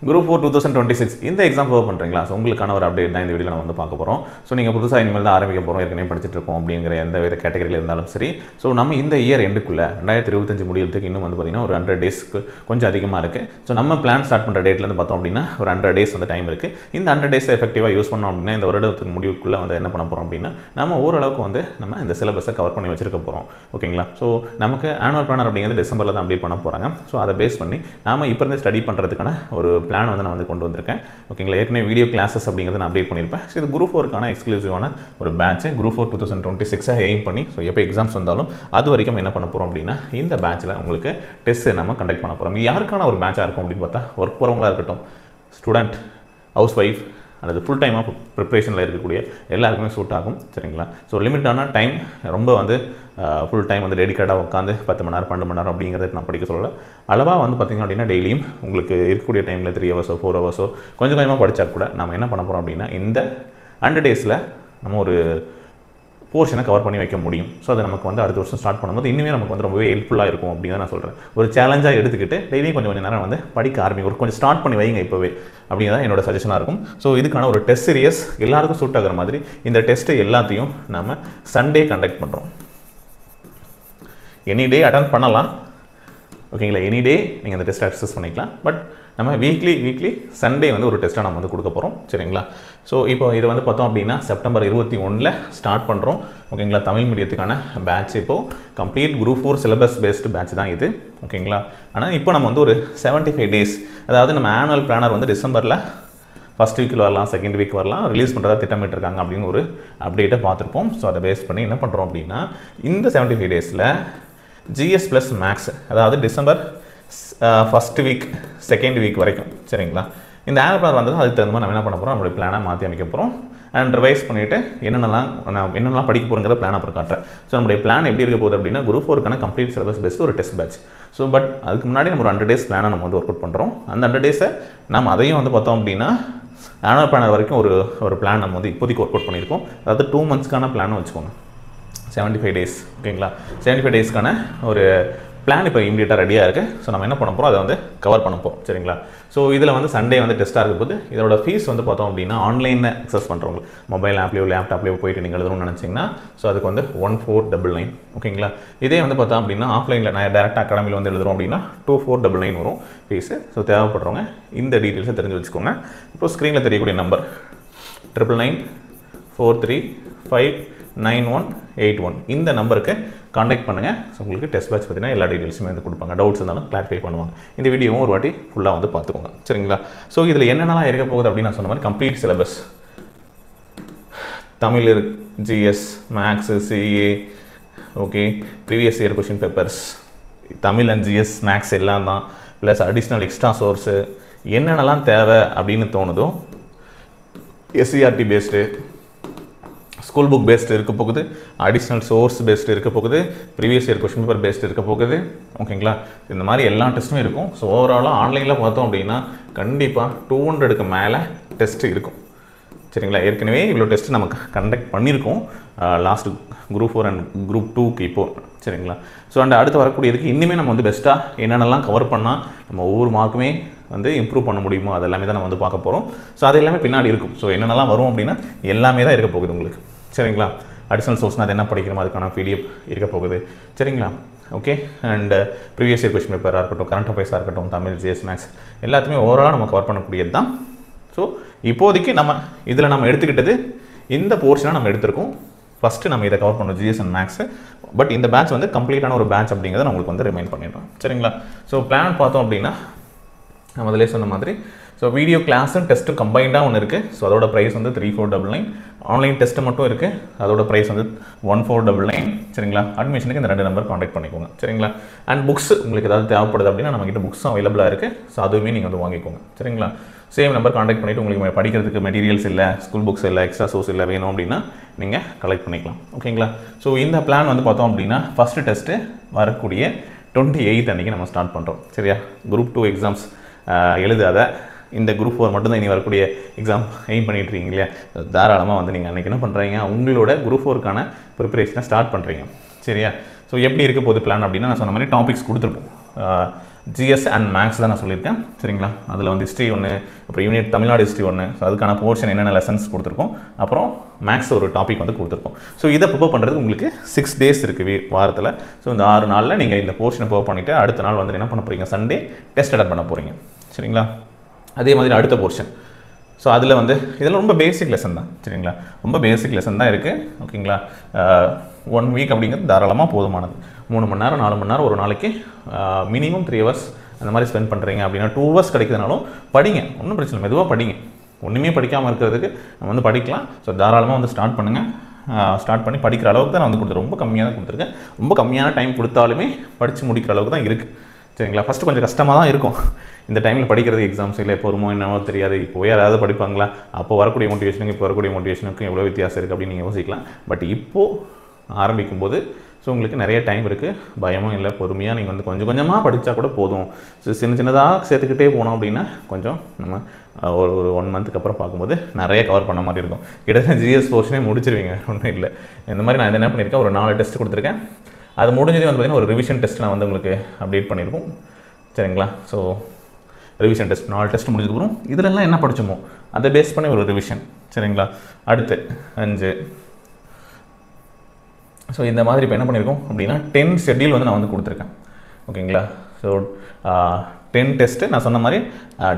Group 4 2026 இந்த exam prepare பண்ணுறீங்களா? So உங்களுக்கான ஒரு அப்டேட் தான் இந்த வீடியோவில் நம்ம வந்து பார்க்க போகிறோம். ஸோ நீங்கள் புதுசாக இனிமேல் தான் ஆரம்பிக்க போகிறோம், ஏற்கனவே படிச்சுட்டு இருக்கோம் அப்படிங்கிற எந்த வித கேட்டகரியில் இருந்தாலும் சரி. ஸோ நம்ம இந்த இயர் எண்டுக்குள்ளே 2025 முடியறதுக்கு இன்னும் வந்து பார்த்திங்கன்னா ஒரு 100 டேஸ்க்கு கொஞ்சம் அதிகமாக இருக்குது. ஸோ நம்ம பிளான் ஸ்டார்ட் பண்ணுற டேட்லேருந்து பார்த்தோம் அப்படின்னா ஒரு 100 டேஸ் வந்து டைம் இருக்குது. இந்த 100 டேஸ் எஃபெக்டிவாக யூஸ் பண்ணோம் அப்படின்னா இந்த வருடத்துக்கு முடிவுக்குள்ளே வந்து என்ன பண்ண போகிறோம் அப்படின்னா நம்ம ஓரளவுக்கு வந்து நம்ம இந்த சிலபஸை கவர் பண்ணி வச்சிருக்க போகிறோம். ஓகேங்களா? ஸோ நமக்கு ஆனுவல் பிளானர் அப்படிங்கிறது டிசம்பரில் தான் அப்டேட் பண்ண போகிறாங்க. ஸோ அதை பேஸ் பண்ணி நாம் இப்போ இருந்து ஸ்டடி பண்ணுறதுக்கான ஒரு பிளான் வந்து நான் வந்து கொண்டு வந்திருக்கேன். ஓகேங்களா? ஏற்கனவே வீடியோ கிளாஸஸ் அப்படிங்கிறத நான் அப்டேட் பண்ணியிருப்பேன். ஸோ இது குரூப் 4க்கான எக்ஸ்க்ளூசிவான ஒரு பேட்ச் குரூப் 4 2026 எய்ம் பண்ணி ஸோ எப்போ எக்ஸாம்ஸ் வந்தாலும் அது வரைக்கும் என்ன பண்ண போகிறோம் அப்படின்னா இந்த பேட்சில் உங்களுக்கு டெஸ்ட் நம்ம கண்டக்ட் பண்ண போகிறோம். யாருக்கான ஒரு பேட்சாக இருக்கும் அப்படின்னு பார்த்தா ஒர்க் போகிறவங்களா இருக்கட்டும், ஸ்டூடெண்ட், ஹவுஸ் ஒய்ஃப் அல்லது ஃபுல் டைமாக ப்ரிப்ரேஷனில் இருக்கக்கூடிய எல்லாருக்குமே சூட் ஆகும். சரிங்களா? ஸோ லிமிட்டான டைம், ரொம்ப வந்து ஃபுல் டைம் வந்து டெடிக்கேட்டாக உட்காந்து 10 மணி நேரம் 12 மணி நேரம் அப்படிங்கிறத நான் படிக்க சொல்லலை. அளவாக வந்து பார்த்திங்க அப்படின்னா டெய்லியும் உங்களுக்கு இருக்கக்கூடிய டைமில் 3 ஹவர்ஸோ 4 ஹவர்ஸோ கொஞ்சம் கொஞ்சமாக படித்தா கூட நம்ம என்ன பண்ண போகிறோம் அப்படின்னா இந்த 100 டேஸில் நம்ம ஒரு போர்ஷனை கவர் பண்ணி வைக்க முடியும். ஸோ அதை நமக்கு வந்து அடுத்த வருஷம் ஸ்டார்ட் பண்ணும்போது இன்னுமே நமக்கு வந்து ரொம்பவே ஹெல்ப்ஃபுல்லாக இருக்கும் அப்படின்னு நான் சொல்கிறேன். ஒரு சேலஞ்சாக எடுத்துக்கிட்டு டெய்லியும் கொஞ்சம் நேரம் வந்து படிக்க ஆரம்பிக்கும், ஒரு கொஞ்சம் ஸ்டார்ட் பண்ணி வைங்க இப்போவே அப்படிங்கிறத என்னோட சஜஷனாக இருக்கும். ஸோ இதுக்கான ஒரு டெஸ்ட் சீரியஸ் எல்லாருக்கும் சூட் ஆகிற மாதிரி இந்த டெஸ்ட்டு எல்லாத்தையும் நம்ம சண்டே கண்டக்ட் பண்ணுறோம். எனி டே அட்டன் பண்ணலாம். ஓகேங்களா? எனி டே நீங்கள் அந்த டெஸ்ட்டை அக்சஸ் பண்ணிக்கலாம். பட் நம்ம வீக்லி சண்டே வந்து ஒரு டெஸ்ட்டாக நம்ம வந்து கொடுக்க போகிறோம். சரிங்களா? ஸோ இப்போ இது வந்து பார்த்தோம் அப்படின்னா செப்டம்பர் 21 ஸ்டார்ட் பண்ணுறோம். ஓகேங்களா? தமிழ் மீடியத்துக்கான பேட்ச் இப்போது complete group 4 syllabus based batch தான் இது. ஓகேங்களா? ஆனால் இப்போ நம்ம வந்து ஒரு 75 டேஸ், அதாவது நம்ம ஆனுவல் பிளானர் வந்து டிசம்பரில் ஃபஸ்ட் வீக்கில் வரலாம், செகண்ட் வீக் வரலாம், ரிலீஸ் பண்ணுறதா திட்டமிட்டிருக்காங்க அப்படின்னு ஒரு அப்டேட்டை பார்த்துருப்போம். ஸோ அதை பேஸ் பண்ணி என்ன பண்ணுறோம் அப்படின்னா இந்த 75 டேஸில் ஜிஎஸ் ப்ளஸ் மேக்ஸ், அதாவது December first week second week வரைக்கும். சரிங்களா? இந்த ஆனுவல் பிளான் வந்தது அதுக்கு தகுந்த மாதிரி நம்ம என்ன பண்ண போகிறோம், நம்மளுடைய பிளானை மாற்றி அமைக்க போகிறோம். அண்ட் ரிவைஸ் பண்ணிவிட்டு என்னென்னலாம் படிக்க போகிறோங்கிற பிளான் அப்புறம் காட்டுறேன். ஸோ நம்மளுடைய பிளான் எப்படி இருக்க போகுது அப்படின்னா குரூப் 4க்கான கம்ப்ளீட் சிலபஸ் பெஸ்ட் ஒரு டெஸ்ட் பேட்ச். ஸோ பட் அதுக்கு முன்னாடி நம்ம ஒரு 100 டேஸ் பிளானை நம்ம வந்து ஒர்க் அவுட் பண்ணுறோம். அந்த 100 டேஸை நம்ம அதையும் வந்து பார்த்தோம் அப்படின்னா ஆனுவல் பிளானர் வரைக்கும் ஒரு பிளான் நம்ம வந்து இப்போதைக்கு ஒர்க் அவுட் பண்ணியிருக்கோம். அதாவது 2 மந்த்ஸ்க்கான பிளான் வச்சுக்கோங்க. 75 டேஸ். ஓகேங்களா? 75 டேஸ்க்கான ஒரு பிளான் இப்போ இமீடியட்டாக ரெடியாக இருக்குது. ஸோ நம்ம என்ன பண்ண போகிறோம், அதை வந்து கவர் பண்ண போகிறோம். சரிங்களா? ஸோ இதில் வந்து சண்டே வந்து டெஸ்ட்டாக இருக்க போது இதோட ஃபீஸ் வந்து பார்த்தோம் அப்படின்னா ஆன்லைனில் அக்சஸ் பண்ணுறவங்க மொபைல் ஆப்லேயோ லேப்டாப்லேயோ போயிட்டு நீங்கள் எழுதணும்னு நினச்சிங்கன்னா ஸோ அதுக்கு வந்து 1499. ஓகேங்களா? இதே வந்து பார்த்தோம் அப்படின்னா ஆஃப்லைனில் நான் டேரெக்டாக அகாடமியில் வந்து எழுதுறோம் அப்படின்னா 2499 வரும் ஃபீஸு. ஸோ தேவைப்படுறவங்க இந்த டீட்டெயில்ஸை தெரிஞ்சு வச்சுக்கோங்க. இப்போ ஸ்க்ரீனில் தெரியக்கூடிய நம்பர் 9994359181 இந்த நம்பருக்கு காண்டாக்ட் பண்ணுங்கள். ஸோ உங்களுக்கு டெஸ்ட் பேட்ச் பார்த்தீங்கன்னா எல்லா டீட்டெயில்ஸுமே வந்து கொடுப்பாங்க. டவுட்ஸ் இருந்தாலும் கிளாரிஃபை பண்ணுவாங்க. இந்த வீடியோவும் ஒரு வாட்டி ஃபுல்லாக வந்து பார்த்துக்கோங்க. சரிங்களா? ஸோ இதில் என்னென்னலாம் இருக்க போகுது அப்படின்னு நான் சொன்ன மாதிரி complete syllabus Tamil, GS, maths, CA, okay, previous year question papers, Tamil and GS maths எல்லாம் தான், ப்ளஸ் அடிஷ்னல் எக்ஸ்ட்ரா சோர்ஸு என்னென்னலாம் தேவை அப்படின்னு தோணுதோ SCRT based, school book based இருக்க போகுது, அடிஷ்னல் சோர்ஸ் பேஸ்டு இருக்க போகுது, previous year question paper based இருக்க போகுது. ஓகேங்களா? இந்த மாதிரி எல்லா டெஸ்ட்டுமே இருக்கும். ஸோ ஓவராலாக ஆன்லைனில் பார்த்தோம் அப்படின்னா கண்டிப்பாக 200க்கு மேலே டெஸ்ட்டு இருக்கும். சரிங்களா? ஏற்கனவே இவ்வளோ டெஸ்ட்டு நமக்கு கண்டக்ட் பண்ணியிருக்கோம் லாஸ்ட்டு குரூப் 4 அண்ட் குரூப் 2க்கு இப்போது. சரிங்களா? ஸோ அண்ட் அடுத்து வரக்கூடியதுக்கு இன்னுமே நம்ம வந்து பெஸ்ட்டாக என்னென்னலாம் கவர் பண்ணால் நம்ம ஒவ்வொரு மார்க்குமே வந்து இம்ப்ரூவ் பண்ண முடியுமோ அது எல்லாமே தான் நம்ம வந்து பார்க்க போகிறோம். ஸோ அது எல்லாமே பின்னாடி இருக்கும். ஸோ என்னென்னலாம் வரும் அப்படின்னா எல்லாமே தான் இருக்க போகுது உங்களுக்கு. சரிங்களா? அடிஷ்னல் சோர்ஸ்னால் அது என்ன படிக்கிறோமோ அதுக்கான PDF இருக்க போகுது. சரிங்களா? Okay. And previous year question பேப்பராக இருக்கட்டும், கரண்ட் அஃபேர்ஸாக இருக்கட்டும், தமிழ், ஜிஎஸ், மேக்ஸ் எல்லாத்தையுமே ஓவராலாக நம்ம கவர் பண்ணக்கூடியது தான். ஸோ இப்போதைக்கு நம்ம இதில் நம்ம எடுத்துக்கிட்டது இந்த போர்ஷனை நம்ம எடுத்திருக்கோம். ஃபஸ்ட்டு நம்ம இதை கவர் பண்ணோம் ஜிஎஸ் அண்ட் மேக்ஸு. பட் இந்த பேட்ச் வந்து கம்ப்ளீட்டான ஒரு பேட்ச் அப்படிங்கிறத நான் உங்களுக்கு வந்து ரிமைண்ட் பண்ணிடுறேன். சரிங்களா? ஸோ பிளான் பார்த்தோம் அப்படின்னா நம்ம அதிலே சொன்ன மாதிரி ஸோ வீடியோ கிளாஸும் டெஸ்ட்டும் கம்பைண்டாக ஒன்று இருக்குது. ஸோ அதோட ப்ரைஸ் வந்து 3499. ஆன்லைன் டெஸ்ட்டு மட்டும் இருக்குது, அதோட ப்ரைஸ் வந்து 1499. சரிங்களா? அட்மிஷனுக்கு இந்த 2 நம்பர் காண்டாக்ட் பண்ணிக்கோங்க. சரிங்களா? அண்ட் புக்ஸ் உங்களுக்கு ஏதாவது தேவைப்படுது அப்படின்னா நம்மகிட்ட புக்ஸும் அவைலபிளாக இருக்குது. ஸோ அதுவுமே நீங்கள் வந்து வாங்கிக்கோங்க. சரிங்களா? சேம் நம்பர் காண்டாக்ட் பண்ணிவிட்டு உங்களுக்கு படிக்கிறதுக்கு மெட்டீரியல்ஸ் இல்லை, ஸ்கூல் புக்ஸ் இல்லை, எக்ஸ்ட்ரா சோர்ஸ் இல்லை வேணும் அப்படின்னா நீங்கள் கலெக்ட் பண்ணிக்கலாம். ஓகேங்களா? ஸோ இந்த பிளான் வந்து பார்த்தோம் அப்படின்னா ஃபஸ்ட்டு டெஸ்ட்டு வரக்கூடிய 28 அன்றைக்கி நம்ம ஸ்டார்ட் பண்ணுறோம். சரியா? குரூப் 2 எக்ஸாம்ஸ் எழுதாத இந்த குரூப் 4 மட்டும்தான் இனி வரக்கூடிய எக்ஸாம் எய்ம் பண்ணிட்டு இருக்கீங்க இல்லையா? தாராளமாக வந்து நீங்கள் அன்றைக்கி என்ன பண்ணுறீங்க, உங்களோட குரூப் 4க்கான ப்ரிப்பரேஷனை ஸ்டார்ட் பண்ணுறீங்க. சரியா? ஸோ எப்படி இருக்க போகுது பிளான் அப்படின்னா நான் சொன்ன மாதிரி டாபிக்ஸ் கொடுத்துருப்போம். ஜிஎஸ் அண்ட் மேக்ஸ் தான் நான் சொல்லியிருக்கேன் சரிங்களா. அதில் வந்து ஹிஸ்ட்ரி ஒன்று, அப்புறம் யூனிட் தமிழ்நாடு ஹிஸ்ட்ரி ஒன்று, ஸோ அதுக்கான போர்ஷன் என்னென்ன லெசன்ஸ் கொடுத்துருக்கோம், அப்புறம் மேக்ஸ் ஒரு டாபிக் வந்து கொடுத்துருக்கோம். ஸோ இதை ப்ரிப்பேர் பண்ணுறதுக்கு உங்களுக்கு 6 days இருக்குது வாரத்தில். ஸோ இந்த 6 நாளில் நீங்கள் இந்த போர்ஷனை ப்ரிப்பேர் பண்ணிவிட்டு அடுத்த நாள் வந்து என்ன பண்ண போகிறீங்க, சண்டே டெஸ்ட் அட்டெண்ட் பண்ண போகிறீங்க சரிங்களா. அதே மாதிரி அடுத்த போர்ஷன், ஸோ அதில் வந்து இதெல்லாம் ரொம்ப பேசிக் லெசன் தான் சரிங்களா, ரொம்ப பேசிக் லெசன் தான் இருக்குது ஓகேங்களா. 1 week அப்படிங்கிறது தாராளமாக போதுமானது. 3 மணி நேரம் 4 மணி நேரம் ஒரு நாளைக்கு மினிமம் 3 hours அந்த மாதிரி ஸ்பெண்ட் பண்ணுறீங்க அப்படின்னா 2 hours கிடைக்கிறதுனாலும் படிங்க, ஒன்றும் பிரச்சனை இல்லை, மெதுவாக படிங்க. ஒன்றுமே படிக்காமல் இருக்கிறதுக்கு நம்ம வந்து படிக்கலாம். ஸோ தாராளமாக வந்து ஸ்டார்ட் பண்ணுங்கள். ஸ்டார்ட் பண்ணி படிக்கிற அளவுக்கு தான் நான் வந்து கொடுத்துருக்கேன். ரொம்ப கம்மியாக தான் கொடுத்துருக்கேன். ரொம்ப கம்மியான டைம் கொடுத்தாலுமே படித்து முடிக்கிற அளவுக்கு தான் இருக்குது சரிங்களா. ஃபஸ்ட்டு கொஞ்சம் கஷ்டமாக தான் இருக்கும் இந்த டைமில் படிக்கிறது. எக்ஸாம்ஸ் இல்லை எப்போ வருமோ என்னவோ தெரியாது. இப்போ யாராவது படிப்பாங்களா, அப்போ வரக்கூடிய மோட்டிவேஷனுக்கு இப்போ வரக்கூடிய மோட்டிவேஷனுக்கும் எவ்வளோ வித்தியாசம் இருக்குது அப்படின்னு நீங்கள் யோசிக்கலாம். பட் இப்போது ஆரம்பிக்கும் போது ஸோ உங்களுக்கு நிறைய டைம் இருக்குது, பயமும் இல்லை, பொறுமையாக நீங்கள் வந்து கொஞ்சம் கொஞ்சமாக படித்தா கூட போதும். ஸோ சின்னதாக சேர்த்துக்கிட்டே போனோம் அப்படின்னா கொஞ்சம் நம்ம ஒரு 1 monthக்கு அப்புறம் பார்க்கும்போது நிறைய கவர் பண்ண மாதிரி இருக்கும். கிட்டத்தட்ட ஜிஎஸ் போர்ஷனே முடிச்சிருவீங்க, ஒன்றும் இல்லை. இந்த மாதிரி நான் என்ன பண்ணியிருக்கேன், ஒரு 4 டெஸ்ட் கொடுத்துருக்கேன். அது முடிஞ்சதே வந்து பார்த்திங்கன்னா ஒரு ரிவிஷன் டெஸ்ட் நான் வந்து உங்களுக்கு அப்டேட் பண்ணியிருக்கோம் சரிங்களா. ஸோ ரிவிஷன் டெஸ்ட் 4 டெஸ்ட் முடிஞ்சதுக்கப்புறம் இதிலெல்லாம் என்ன படிச்சோமோ அதை பேஸ் பண்ணி ஒரு ரிவிஷன் சரிங்களா. அடுத்து 5. ஸோ இந்த மாதிரி இப்போ என்ன பண்ணியிருக்கோம் அப்படின்னா 10 ஷெட்யூல் வந்து நான் வந்து கொடுத்துருக்கேன் ஓகேங்களா. ஸோ 10 டெஸ்ட்டு நான் சொன்ன மாதிரி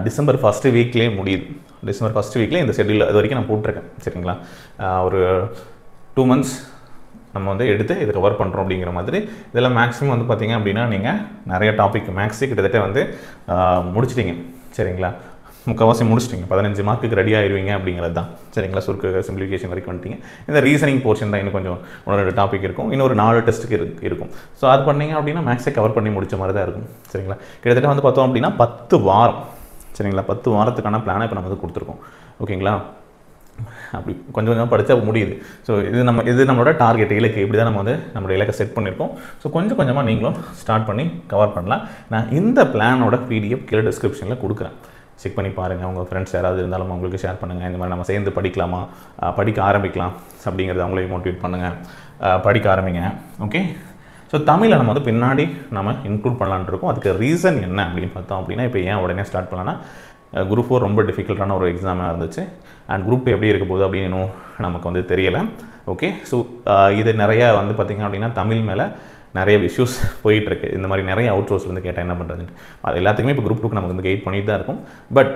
டிசம்பர் 1st வீக்லேயே முடியுது. டிசம்பர் 1st வீக்லேயே இந்த ஷெட்யூல் அது வரைக்கும் நான் போட்டிருக்கேன் சரிங்களா. ஒரு 2 months நம்ம வந்து எடுத்து இதை கவர் பண்ணுறோம் அப்படிங்கிற மாதிரி. இதெல்லாம் மேக்ஸிமம் வந்து பார்த்திங்க அப்படின்னா நீங்கள் நிறைய டாபிக் மேக்ஸே கிட்டத்தட்ட வந்து முடிச்சிட்டிங்க சரிங்களா. முக்கால்வாசி முடிச்சிட்டிங்க. 15 மார்க்குக்கு ரெடி ஆகிடுவீங்க அப்படிங்கிறது தான் சரிங்களா. சுருக்க சிம்பிளிஃபிகேஷன் வரைக்கும் வந்துட்டிங்க. இந்த ரீசனிங் போர்ஷன் தான் இன்னும் கொஞ்சம் 1-2 டாபிக் இருக்கும். இன்னொரு 4 டெஸ்ட்டுக்கு இருக்கும். ஸோ அது பண்ணிங்க அப்படின்னா மேக்ஸை கவர் பண்ணி முடிச்ச மாதிரி தான் இருக்கும் சரிங்களா. கிட்டத்தட்ட வந்து பார்த்தோம் அப்படின்னா 10 வாரம் சரிங்களா. 10 வாரத்துக்கான பிளானை இப்போ நம்ம வந்து கொடுத்துருக்கோம் ஓகேங்களா. அப்படி கொஞ்சம் கொஞ்சமாக படித்தா முடியுது. ஸோ இது நம்மளோட டார்கெட் இலக்கு. இப்படி தான் நம்ம வந்து நம்மளோட இலக்கை செட் பண்ணியிருக்கோம். ஸோ கொஞ்சம் கொஞ்சமாக நீங்களும் ஸ்டார்ட் பண்ணி கவர் பண்ணலாம். நான் இந்த பிளானோட PDF கீழே டிஸ்கிரிப்ஷனில் கொடுக்குறேன், செக் பண்ணி பாருங்கள். உங்கள் ஃப்ரெண்ட்ஸ் யாராவது இருந்தாலும் அவங்களுக்கு ஷேர் பண்ணுங்கள். இந்த மாதிரி நம்ம சேர்ந்து படிக்கலாமா, படிக்க ஆரம்பிக்கலாம் அப்படிங்கிறது அவங்களையும் மோட்டிவேட் பண்ணுங்கள், படிக்க ஆரம்பிங்க ஓகே. ஸோ தமிழை நம்ம வந்து பின்னாடி நம்ம இன்க்ளூட் பண்ணலான்னு இருக்கோம். அதுக்கு ரீசன் என்ன அப்படின்னு பார்த்தோம் அப்படின்னா, இப்போ ஏன் உடனே ஸ்டார்ட் பண்ணலான்னா Group 4 ரொம்ப டிஃபிகல்ட்டான ஒரு எக்ஸாமாக இருந்துச்சு. அண்ட் Group 2 எப்படி இருக்க போகுது அப்படின்னு இன்னும் நமக்கு வந்து தெரியலை ஓகே. ஸோ இது நிறையா வந்து பார்த்திங்க அப்படின்னா தமிழ் மேலே நிறைய இஷ்யூஸ் போயிட்டுருக்கு. இந்த மாதிரி நிறைய அவுட் சோர்ஸ் வந்து கேட்டால் என்ன பண்ணுறதுன்னு அது எல்லாத்துக்குமே இப்போ Group 2க்கு நமக்கு வந்து கைட் பண்ணிட்டு தான் இருக்கும். பட்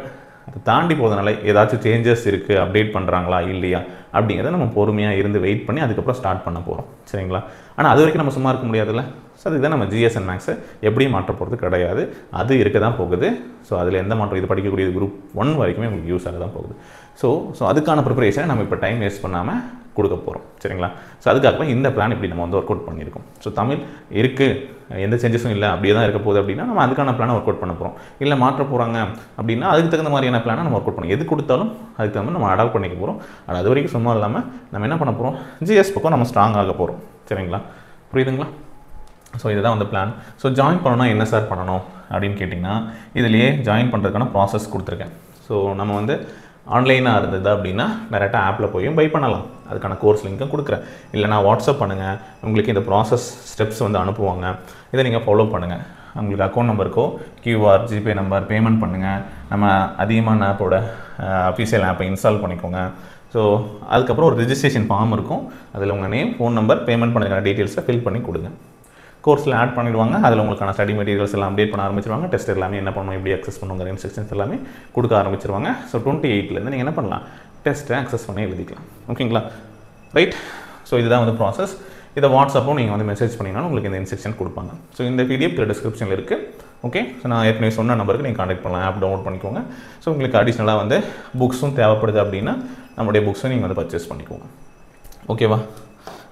அதை தாண்டி போகிறதுனால ஏதாச்சும் சேஞ்சஸ் இருக்குது, அப்டேட் பண்ணுறாங்களா இல்லையா அப்படிங்கிறத நம்ம பொறுமையாக இருந்து வெயிட் பண்ணி அதுக்கப்புறம் ஸ்டார்ட் பண்ண போகிறோம் சரிங்களா. ஆனால் அது வரைக்கும் நம்ம சும்மா இருக்க முடியாதுல்ல. ஸோ அதுதான் நம்ம GS and மேக்ஸை எப்படியும் மாற்ற போகிறது கிடையாது, அது இருக்க தான் போகுது. ஸோ அதில் எந்த மாற்றம், இது படிக்கக்கூடியது Group 1 வரைக்குமே உங்களுக்கு யூஸ் ஆக தான் போகுது. ஸோ அதுக்கான ப்ரிப்பரேஷனை நம்ம இப்போ டைம் வேஸ்ட் பண்ணாமல் கொடுக்க போகிறோம் சரிங்களா. ஸோ அதுக்காக இந்த பிளான் இப்படி நம்ம வந்து ஒர்க் அவுட் பண்ணியிருக்கோம். ஸோ தமிழ் இருக்குது, எந்த சேஞ்சஸும் இல்லை, அப்படியே தான் இருக்க போகுது அப்படின்னா நம்ம அதுக்கான பிளானை ஒர்க் அவுட் பண்ண போகிறோம். இல்லை மாற்ற போகிறாங்க அப்படின்னா அதுக்கு தகுந்த மாதிரியான பிளானை நம்ம ஒர்க் அவுட் பண்ணணும். எது கொடுத்தாலும் அதுக்கு தகுந்த நம்ம அடாப்ட் பண்ணிக்க போகிறோம். ஆனால் அது வரைக்கும் சும்மா இல்லாமல் நம்ம என்ன பண்ண போகிறோம், GS பக்கம் நம்ம ஸ்ட்ராங் ஆக போகிறோம் சரிங்களா. புரியுதுங்களா. ஸோ இதுதான் வந்து பிளான். ஸோ ஜாயின் பண்ணணும்னா என்ன சார் பண்ணணும் அப்படின்னு கேட்டிங்கன்னா, இதுலேயே ஜாயின் பண்ணுறதுக்கான ப்ராசஸ் கொடுத்துருக்கேன். ஸோ நம்ம வந்து ஆன்லைனாக இருந்தது அப்படின்னா டேரெக்டாக ஆப்பில் போயும் பை பண்ணலாம். அதுக்கான கோர்ஸ் லிங்க்கும் கொடுக்குறேன். இல்லைனா வாட்ஸ்அப் பண்ணுங்கள், உங்களுக்கு இந்த ப்ராசஸ் ஸ்டெப்ஸ் வந்து அனுப்புவாங்க. இதை நீங்கள் ஃபாலோ பண்ணுங்கள். உங்களுக்கு அக்கௌண்ட் நம்பருக்கோ QR ஜிபே நம்பர் பேமெண்ட் பண்ணுங்கள். நம்ம அதிகமான ஆப்போட அஃபீஷியல் ஆப்பை இன்ஸ்டால் பண்ணிக்கோங்க. ஸோ அதுக்கப்புறம் ஒரு ரிஜிஸ்ட்ரேஷன் ஃபார்ம் இருக்கும். அதில் உங்கள் நேம், ஃபோன் நம்பர், பேமெண்ட் பண்ணுறதுக்கான டீட்டெயில்ஸை ஃபில் பண்ணி கொடுங்க. கோர்ஸில் ஆட் பண்ணிடுவாங்க. அதில் உங்களுக்கான ஸ்டடி மெட்டீரியல்ஸ் எல்லாம் அப்டேட் பண்ண ஆரம்பிச்சிருவாங்க. டெஸ்ட் எல்லாமே என்ன பண்ணணும், எப்படி அக்சஸ் பண்ணுங்கிற இன்ஸ்ட்ரக்ஷன்ஸ் எல்லாமே கொடுக்க ஆரம்பிச்சிருவாங்க. ஸோ 28லேருந்து நீங்கள் என்ன பண்ணலாம், டெஸ்ட்டை அக்சஸ் பண்ணி எழுதிக்கலாம் ஓகேங்களா. ரைட். ஸோ இதுதான் வந்து ப்ராசஸ். இதை வாட்ஸ்அப்பும் நீங்கள் வந்து மெசேஜ் பண்ணிங்கன்னா உங்களுக்கு இந்த இன்ஸ்ட்ரக்ஷன் கொடுப்பாங்க. ஸோ இந்த PDF டிஸ்கிரிப்ஷனில் இருக்குது ஓகே. ஸோ நான் ஏற்கனவே சொன்ன நம்பருக்கு நீங்கள் கான்டாக்ட் பண்ணலாம், ஆப் டவுன்லோட் பண்ணிக்கோங்க. ஸோ உங்களுக்கு அடிஷ்னலாக வந்து புக்ஸும் தேவைப்படுது அப்படின்னா நம்மளுடைய புக்ஸும் நீங்கள் வந்து பர்ச்சேஸ் பண்ணிக்கோங்க ஓகேவா.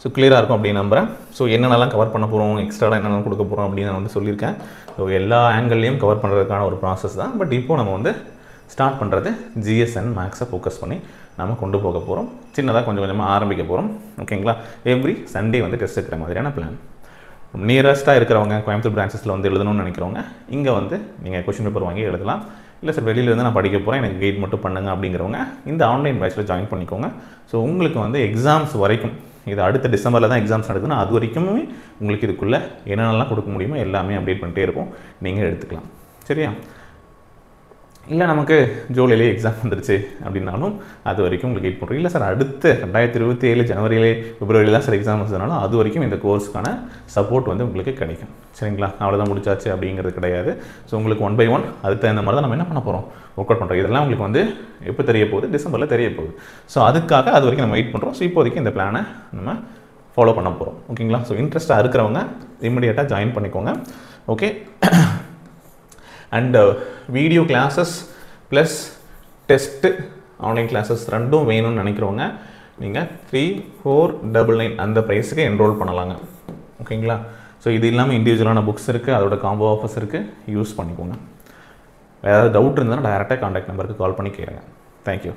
ஸோ கிளியராக இருக்கும் அப்படின்னு நம்புகிறேன். ஸோ என்னென்னலாம் கவர் பண்ண போகிறோம், எக்ஸ்ட்ரா என்னென்ன கொடுக்க போகிறோம் அப்படின்னு நான் வந்து சொல்லியிருக்கேன். ஸோ எல்லா ஆங்கிள்லேயும் கவர் பண்ணுறதுக்கான ஒரு ப்ராசஸ் தான். பட் இப்போது நம்ம வந்து ஸ்டார்ட் பண்ணுறது GS and மேக்ஸை ஃபோக்கஸ் பண்ணி நம்ம கொண்டு போக போகிறோம். சின்னதாக கொஞ்சம் கொஞ்சமாக ஆரம்பிக்க போகிறோம் ஓகேங்களா. எவ்ரி சண்டே வந்து டெஸ்ட் இருக்கிற மாதிரியான பிளான். நியரஸ்ட்டாக இருக்கிறவங்க கோயம்புத்தூர் பிரான்ச்சஸில் வந்து எழுதணும்னு நினைக்கிறவங்க இங்கே வந்து நீங்கள் கொஷின் பேப்பர் வாங்கி எழுதலாம். இல்லை சார் வெளியிலேருந்து நான் படிக்க போகிறேன், எனக்கு கைட் மட்டும் பண்ணுங்கள் அப்படிங்கிறவங்க இந்த ஆன்லைன் பேட்சில் ஜாயின் பண்ணிக்கோங்க. ஸோ உங்களுக்கு வந்து எக்ஸாம்ஸ் வரைக்கும் இது அடுத்த டிசம்பரில் தான் எக்ஸாம்ஸ் நடக்குதுன்னா அது வரைக்குமே உங்களுக்கு இதுக்குள்ளே என்னென்னலாம் கொடுக்க முடியுமோ எல்லாமே அப்டேட் பண்ணிட்டே இருக்கும், நீங்கள் எடுத்துக்கலாம். சரியா? இல்லை நமக்கு ஜூலையிலே எக்ஸாம் வந்துருச்சு அப்படின்னாலும் அது வரைக்கும் உங்களுக்கு வெயிட் பண்ணுறோம். இல்லை சார் அடுத்த 2027 ஜனவரியிலே பிப்ரவரியில் தான் சார் எக்ஸாம் வந்ததுனாலும் அது வரைக்கும் இந்த கோர்ஸுக்கான சப்போர்ட் வந்து உங்களுக்கு கிடைக்கும். சரிங்களா? அவ்வளோதான் முடிச்சாச்சு அப்படிங்கிறது கிடையாது. ஸோ உங்களுக்கு 1 by 1 அதுக்கு தகுந்த மாதிரி தான் நம்ம என்ன பண்ண போகிறோம், ஒர்க் அவுட் பண்ணுறோம். இதெல்லாம் உங்களுக்கு வந்து எப்போ தெரிய போகுது, டிசம்பரில் தெரிய போகுது. ஸோ அதுக்காக அது வரைக்கும் நம்ம வெயிட் பண்ணுறோம். ஸோ இப்போதைக்கு இந்த பிளானை நம்ம ஃபாலோ பண்ண போகிறோம். ஓகேங்களா? ஸோ இன்ட்ரெஸ்ட்டாக இருக்கிறவங்க இமிடியேட்டாக ஜாயின் பண்ணிக்கோங்க. Okay. And video classes plus test online classes ரெண்டும் வேணும்னு நினைக்கிறவங்க நீங்கள் 3499 அந்த ப்ரைஸுக்கு என்ரோல் பண்ணலாங்க. ஓகேங்களா? ஸோ இது இல்லாமல் இண்டிவிஜுவலான புக்ஸ் இருக்குது, அதோட காம்போ ஆஃபர்ஸ் இருக்குது, யூஸ் பண்ணிக்கோங்க. வேறு ஏதாவது டவுட் இருந்தாலும் டைரெக்டாக காண்டாக்ட் நம்பருக்கு கால் பண்ணி கேளுங்க. தேங்க்யூ.